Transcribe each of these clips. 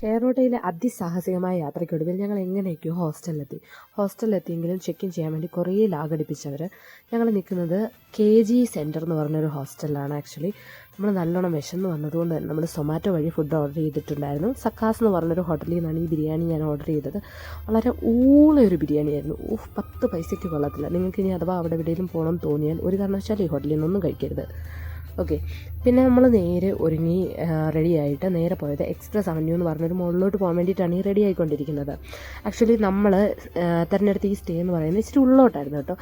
ഷെയറോട്ടയിലെ അതിസാഹസികമായ യാത്രയ്ക്കൊടുവിൽ ഞങ്ങൾ എങ്ങനെയൊക്കെയോ ഹോസ്റ്റലിലെത്തിയെങ്കിലും check in ചെയ്യാൻ വേണ്ടി കുറേ ലാഗടിപ്പിച്ചവർ. ഞങ്ങൾ നിൽക്കുന്നത് KG സെൻറ്റർ എന്ന് പറഞ്ഞൊരു ഹോസ്റ്റലിലാണ്. ആക്ച്വലി നമ്മൾ നല്ലോണം വിശന്ന് വന്നതുകൊണ്ട് തന്നെ നമ്മൾ സൊമാറ്റോ വഴി ഫുഡ് ഓർഡർ ചെയ്തിട്ടുണ്ടായിരുന്നു. സക്കാസ് എന്ന് പറഞ്ഞൊരു ഹോട്ടലിൽ നിന്നാണ് ഈ ബിരിയാണി ഞാൻ ഓർഡർ ചെയ്തത്. വളരെ ഊളൊരു ബിരിയാണിയായിരുന്നു. 10 പൈസയ്ക്ക് കൊള്ളത്തില്ല. നിങ്ങൾക്ക് ഇനി അഥവാ അവിടെ എവിടെയെങ്കിലും പോകണം തോന്നിയാൽ ഒരു കാരണവശാലും ഈ ഹോട്ടലിൽ നിന്നൊന്നും കഴിക്കരുത്. ഓക്കെ, പിന്നെ നമ്മൾ നേരെ ഒരുങ്ങി റെഡിയായിട്ട് നേരെ പോയത് എക്സ്പ്രസ് അവന്യൂ എന്ന് പറഞ്ഞൊരു മുകളിലോട്ട് പോകാൻ വേണ്ടിയിട്ടാണ് ഈ റെഡി ആയിക്കൊണ്ടിരിക്കുന്നത്. ആക്ച്വലി നമ്മൾ തിരഞ്ഞെടുത്ത ഈ സ്റ്റേ എന്ന് പറയുന്നത് ഇച്ചിരി ഉള്ളോട്ടായിരുന്നു കേട്ടോ.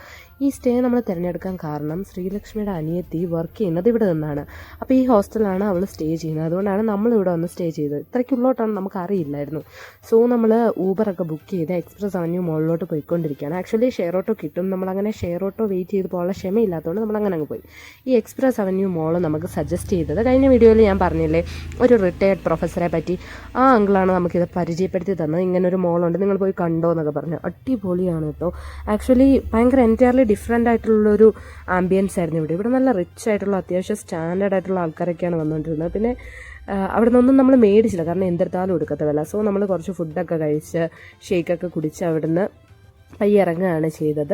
ഈ സ്റ്റേ നമ്മൾ തിരഞ്ഞെടുക്കാൻ കാരണം ശ്രീലക്ഷ്മിയുടെ അനിയത്തി വർക്ക് ചെയ്യുന്നത് ഇവിടെ നിന്നാണ്. അപ്പോൾ ഈ ഹോസ്റ്റലാണ് അവൾ സ്റ്റേ ചെയ്യുന്നത്. അതുകൊണ്ടാണ് നമ്മളിവിടെ വന്ന് സ്റ്റേ ചെയ്തത്. ഇത്രയ്ക്ക് ഉള്ളോട്ടാണ് നമുക്ക് അറിയില്ലായിരുന്നു. സോ നമ്മൾ ഊബറൊക്കെ ബുക്ക് ചെയ്ത് എക്സ്പ്രസ് അവന്യൂ മുകളിലോട്ട് പോയിക്കൊണ്ടിരിക്കുകയാണ്. ആക്ച്വലി ഷെയർ ഓട്ടോ കിട്ടും. നമ്മളങ്ങനെ ഷെയർ ഓട്ടോ വെയിറ്റ് ചെയ്ത് പോകാനുള്ള ക്ഷമയില്ലാത്തതുകൊണ്ട് നമ്മളങ്ങനെ അങ്ങ് പോയി. ഈ എക്സ്പ്രസ് അവന്യൂ മോള് നമുക്ക് സജസ്റ്റ് ചെയ്തത് കഴിഞ്ഞ വീഡിയോയിൽ ഞാൻ പറഞ്ഞില്ലേ, ഒരു റിട്ടയർഡ് പ്രൊഫസറെ പറ്റി. ആ അങ്കിളാണ് നമുക്കിത് പരിചയപ്പെടുത്തി തന്നത്. ഇങ്ങനൊരു മോളുണ്ട്, നിങ്ങൾ പോയി കണ്ടോ എന്നൊക്കെ പറഞ്ഞു. അടിപൊളിയാണ് കേട്ടോ. ആക്ച്വലി ഭയങ്കര എൻറ്റയർലി ഡിഫറെൻ്റ് ആയിട്ടുള്ളൊരു ആംബിയൻസ് ആയിരുന്നു ഇവിടെ നല്ല റിച്ച് ആയിട്ടുള്ള അത്യാവശ്യം സ്റ്റാൻഡേർഡ് ആയിട്ടുള്ള ആൾക്കാരൊക്കെയാണ് വന്നുകൊണ്ടിരുന്നത്. പിന്നെ അവിടെ നിന്നൊന്നും നമ്മൾ മേടിച്ചില്ല, കാരണം എന്തെടുത്താലും എടുക്കത്ത വില. സോ നമ്മൾ കുറച്ച് ഫുഡൊക്കെ കഴിച്ച് ഷേക്കൊക്കെ കുടിച്ച് അവിടുന്ന് പയ്യെ ഇറങ്ങുകയാണ് ചെയ്തത്.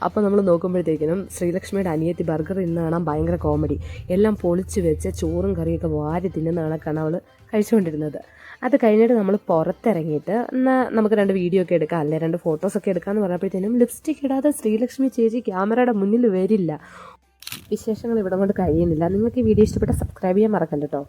അപ്പോൾ നമ്മൾ നോക്കുമ്പോഴത്തേക്കിനും ശ്രീലക്ഷ്മിയുടെ അനിയത്തി ബർഗർ ഇന്ന് കാണാൻ ഭയങ്കര കോമഡി. എല്ലാം പൊളിച്ച് വെച്ച് ചോറും കറിയൊക്കെ വാരി തിന്നുന്ന കണക്കാണ് അവൾ കഴിച്ചുകൊണ്ടിരുന്നത്. അത് കഴിഞ്ഞിട്ട് നമ്മൾ പുറത്തിറങ്ങിയിട്ട് എന്നാൽ നമുക്ക് 2 വീഡിയോ ഒക്കെ എടുക്കാം, അല്ലെ 2 ഫോട്ടോസൊക്കെ എടുക്കാമെന്ന് പറഞ്ഞപ്പോഴത്തേനും ലിപ്സ്റ്റിക് ഇടാതെ ശ്രീലക്ഷ്മി ചേച്ചി ക്യാമറയുടെ മുന്നിൽ വരില്ല. വിശേഷങ്ങൾ ഇവിടെ കൊണ്ട് കഴിയുന്നില്ല. നിങ്ങൾക്ക് ഈ വീഡിയോ ഇഷ്ടപ്പെട്ട സബ്സ്ക്രൈബ് ചെയ്യാൻ മറക്കണ്ട കേട്ടോ.